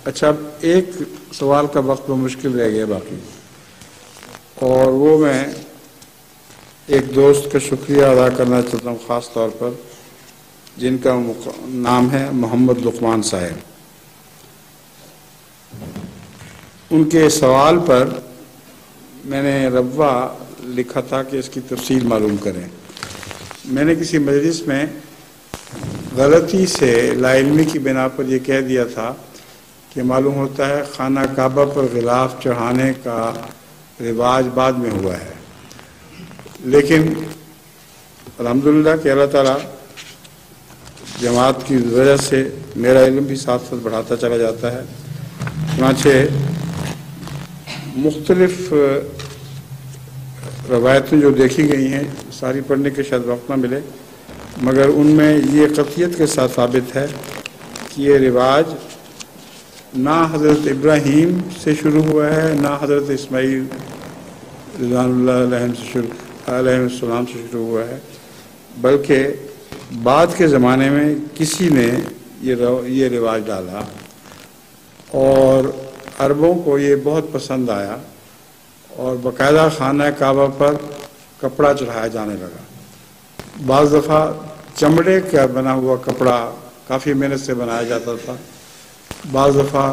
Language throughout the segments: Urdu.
اچھا، اب ایک سوال کا وقت مشکل رہ گیا باقی، اور وہ میں ایک دوست کا شکریہ ادا کرنا چاہتا ہوں خاص طور پر، جن کا نام ہے محمد لقمان صاحب۔ ان کے سوال پر میں نے ربوہ لکھا تھا کہ اس کی تفصیل معلوم کریں۔ میں نے کسی مجلس میں غلطی سے لا علمی کی بنا پر یہ کہہ دیا تھا کہ معلوم ہوتا ہے خانہ کعبہ پر غلاف چڑھانے کا رواج بعد میں ہوا ہے، لیکن الحمدللہ کہ اللہ تعالیٰ جماعت کی وجہ سے میرا علم بھی ساتھ ساتھ بڑھاتا چلا جاتا ہے۔ چنانچہ مختلف روایتیں جو دیکھی گئی ہیں، ساری پڑھنے کے شاید وقت نہ ملے، مگر ان میں یہ قطعیت کے ساتھ ثابت ہے کہ یہ رواج نہ حضرت ابراہیم سے شروع ہوا ہے، نہ حضرت اسماعیل رضوان اللہ علیہ السلام سے شروع ہوا ہے، بلکہ بعد کے زمانے میں کسی نے یہ رواج ڈالا اور عربوں کو یہ بہت پسند آیا اور باقاعدہ خانہ کعبہ پر کپڑا چڑھایا جانے لگا۔ بعض دفعہ چمڑے کا بنا ہوا کپڑا کافی محنت سے بنایا جاتا تھا، بعض دفعہ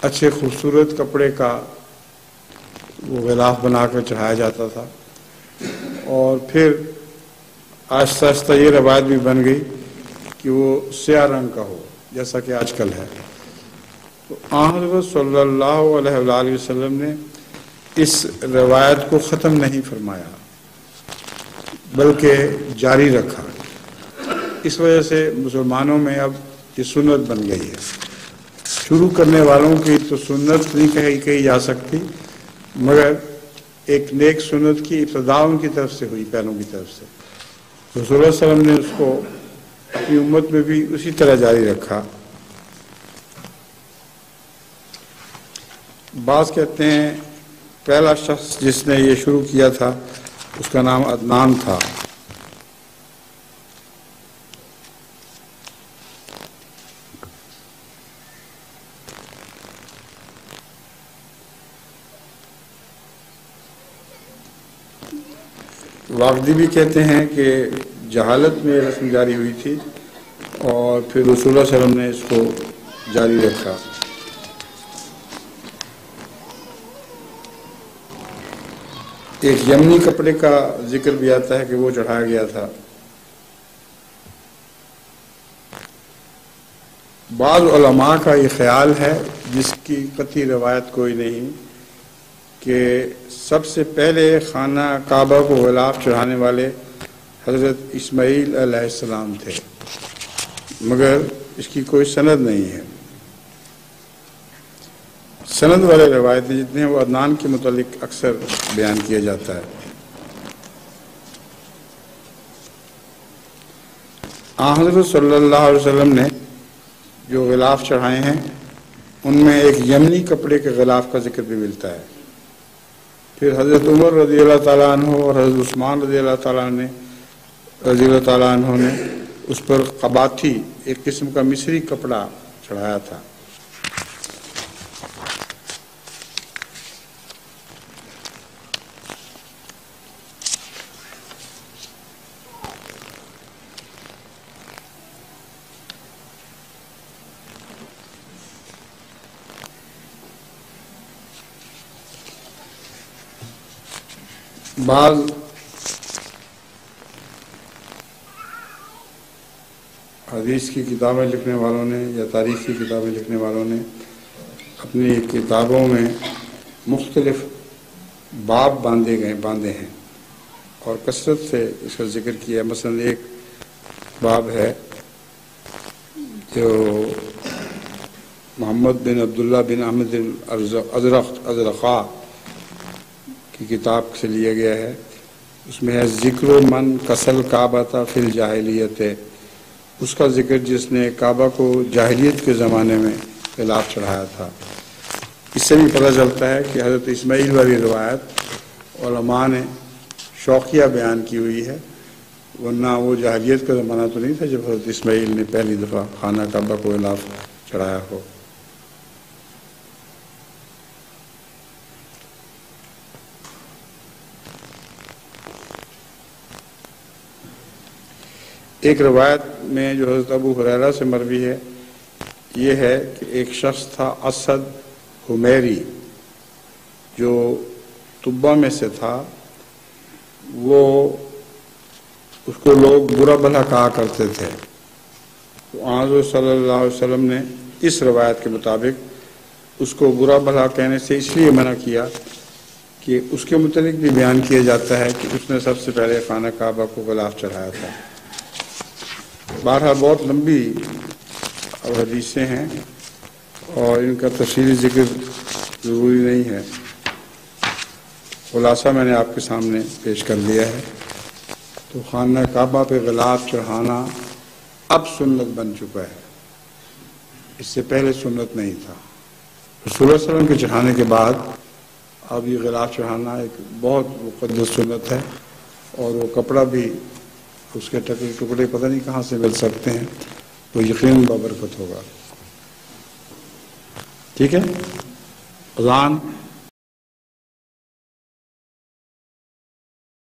اچھے خوبصورت کپڑے کا وہ غلاف بنا کر چڑھایا جاتا تھا، اور پھر آہستہ آہستہ یہ روایت بھی بن گئی کہ وہ سیاہ رنگ کا ہو جیسا کہ آج کل ہے۔ تو حضرت صلی اللہ علیہ وآلہ وسلم نے اس روایت کو ختم نہیں فرمایا بلکہ جاری رکھا۔ اس وجہ سے مسلمانوں میں اب یہ سنت بن گئی ہے۔ شروع کرنے والوں کی تو سنت نہیں کہی جا سکتی، مگر ایک نیک سنت کی ابتدا ان کی طرف سے ہوئی، پہلوں کی طرف سے۔ رسول اللہ صلی اللہ علیہ وسلم نے اس کو اپنی امت میں بھی اسی طرح جاری رکھا۔ بعض کہتے ہیں پہلا شخص جس نے یہ شروع کیا تھا اس کا نام عدنان تھا۔ واقدی بھی کہتے ہیں کہ جہالت میں رسم جاری ہوئی تھی اور پھر رسول اللہ صلی اللہ علیہ وسلم نے اس کو جاری رکھا۔ ایک یمنی کپڑے کا ذکر بھی آتا ہے کہ وہ چڑھایا گیا تھا۔ بعض علماء کا یہ خیال ہے، جس کی قطعی روایت کوئی نہیں، کہ سب سے پہلے خانہ کعبہ کو غلاف چڑھانے والے حضرت اسماعیل علیہ السلام تھے، مگر اس کی کوئی سند نہیں ہے۔ سند والے روایتیں جتنے ہیں وہ عدنان کے متعلق اکثر بیان کیا جاتا ہے۔ حضرت صلی اللہ علیہ وسلم نے جو غلاف چڑھائے ہیں ان میں ایک یمنی کپڑے کے غلاف کا ذکر بھی ملتا ہے۔ پھر حضرت عمر رضی اللہ تعالیٰ عنہ اور حضرت عثمان رضی اللہ تعالیٰ عنہ نے اس پر قباٹھی، ایک قسم کا مصری کپڑا چڑھایا تھا۔ بعض حدیث کی کتابیں لکھنے والوں نے یا تاریخ کی کتابیں لکھنے والوں نے اپنی کتابوں میں مختلف باب باندھے ہیں اور کثرت سے اس کا ذکر کیا ہے۔ مثلا ایک باب ہے جو محمد بن عبداللہ بن احمد ازرقا کی کتاب سے لیا گیا ہے، اس میں ہے ذکر من کسل کعبہ فی الجاہلیت، اس کا ذکر جس نے کعبہ کو جاہلیت کے زمانے میں غلاف چڑھایا تھا۔ اس سے بھی پتہ چلتا ہے کہ حضرت اسماعیل والی روایت علماء نے شوقیہ بیان کی ہوئی ہے، ورنہ وہ جاہلیت کا زمانہ تو نہیں تھا جب حضرت اسماعیل نے پہلی دفعہ خانہ کعبہ کو غلاف چڑھایا ہو۔ ایک روایت میں جو حضرت ابو ہریرہ سے مروی ہے یہ ہے کہ ایک شخص تھا اسد حمیری جو طبہ میں سے تھا، وہ اس کو لوگ برا بھلا کہا کرتے تھے، تو حضور صلی اللہ علیہ وسلم نے اس روایت کے مطابق اس کو برا بھلا کہنے سے اس لیے منع کیا کہ اس کے متعلق بھی بیان کیا جاتا ہے کہ اس نے سب سے پہلے خانہ کعبہ کو غلاف چڑھایا تھا۔ بہرحال بہت لمبی حدیثیں ہیں اور ان کا تفصیلی ذکر ضروری نہیں ہے، خلاصہ میں نے آپ کے سامنے پیش کر دیا ہے۔ تو خانہ کعبہ پہ غلاف چڑھانا اب سنت بن چکا ہے، اس سے پہلے سنت نہیں تھا۔ رسول اللہ صلی اللہ علیہ وسلم کے چڑھانے کے بعد اب یہ غلاف چڑھانا ایک بہت مقدس سنت ہے، اور وہ کپڑا بھی اس کے ٹکڑے پتہ نہیں کہاں سے مل سکتے ہیں، وہ یقیناً بابرکت ہوگا۔ ٹھیک ہے، اذان